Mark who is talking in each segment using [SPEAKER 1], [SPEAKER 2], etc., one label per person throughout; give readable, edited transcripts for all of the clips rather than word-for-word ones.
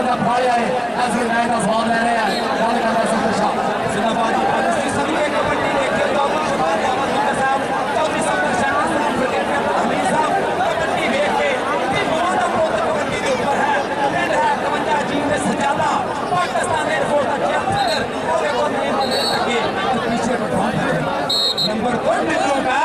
[SPEAKER 1] का फाड़िया है ऐसे नए का स्वाद ले रहे हैं गल करदा सुपर शाह जिंदाबाद जी सभी एक कबड्डी देखे तो मुशबात अहमद मुक्ता साहब चौथी सुपर शाह ब्रिगेड में हमीद साहब कबड्डी देख के टीम वादा पुत्र कबड्डी के ऊपर है पिंड है 52 जी में सजादा पाकिस्तान एयरफोर्स का चैंपियन और एक और नहीं बदल सके पीछे को नंबर 2 मित्रों का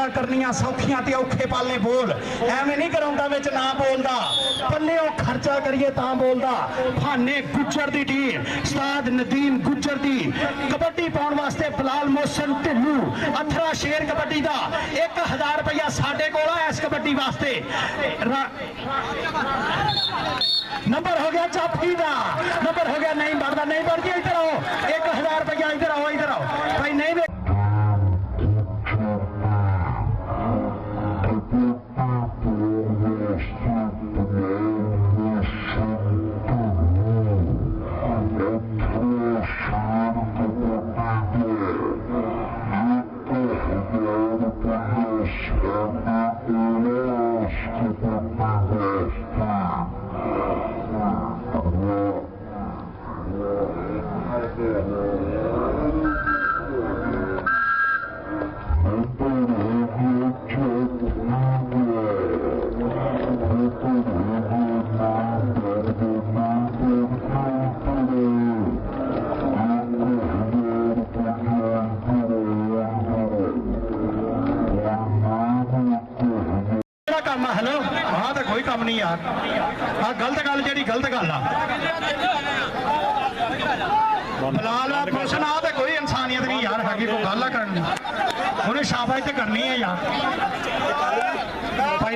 [SPEAKER 2] करनिया सौखियां ते औखे पाले बोल एवें नहीं ग्राउंडां विच ना बोलदा पल्लेओ खर्चा करिए तां बोलदा फाने गुज्जर दी टीम उस्ताद नदीम गुज्जर दी कबड्डी पाउण वास्ते बिलाल मोहसिन ढिल्लू अथरा शेर कबड्डी दा 1000 रुपया साडे कोल है इस कबड्डी वास्ते नंबर हो गया जाफी दा नंबर हो गया नहीं बढ़दा नहीं बढ़ गया इधर आओ 1000 रुपया इधर आओ भाई नहीं हेलो हाँ तो कोई काम नहीं यार हाँ गलत गल जी गलत गल बिलाल मोहसिन आ तो कोई इंसानियत नहीं यार हैगी कोई गल करनी उन्हें शाबाश तो करनी है यार भाई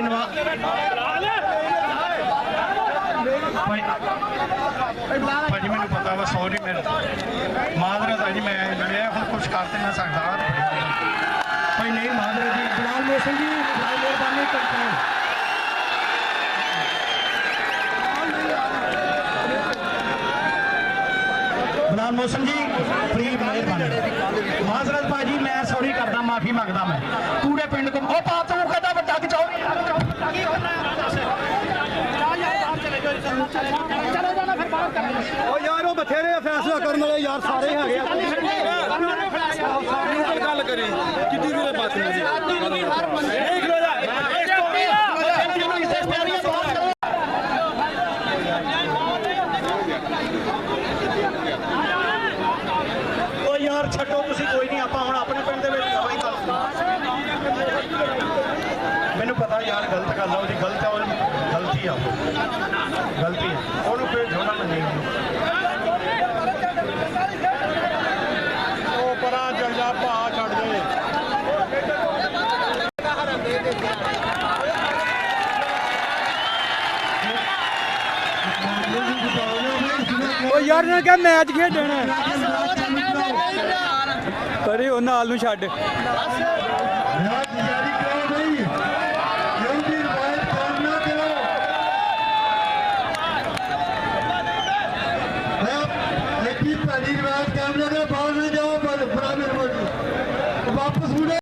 [SPEAKER 2] भाजी मैंने पता वा सॉरी मेरा माजरत है जी मैं हम कुछ करते ना सकता भाई नहीं माजरत जी बिलाल मोहसिन जी मेहरबानी करते हैं बिलाल मोहसिन जी प्लीज मेहरबानी माजरत भाजी मैं सॉरी करदा माफी मंगदा मैं पूरे पिंड को ओ पा तू कहदा बड़ा कि चलो जाना फिर बात कर ओ यार वो बथेरे फैसला करने वाले यार सारे हैगे गल करें कितनी भी बात नहीं हर देख लो यार छड्डो तुसी कोई नहीं आपां हुण अपने पिंड दे विच कोई गल मैनूं पता यार गलत गल है ओहदी गलत है और गलती है गलती है ओनू फिर झोना में नहीं ओ परा चल जा भा छड्ड दे ओ यार ने क्या मैच खेडना पर ਉਹ ਨਾਲ ਨੂੰ ਛੱਡ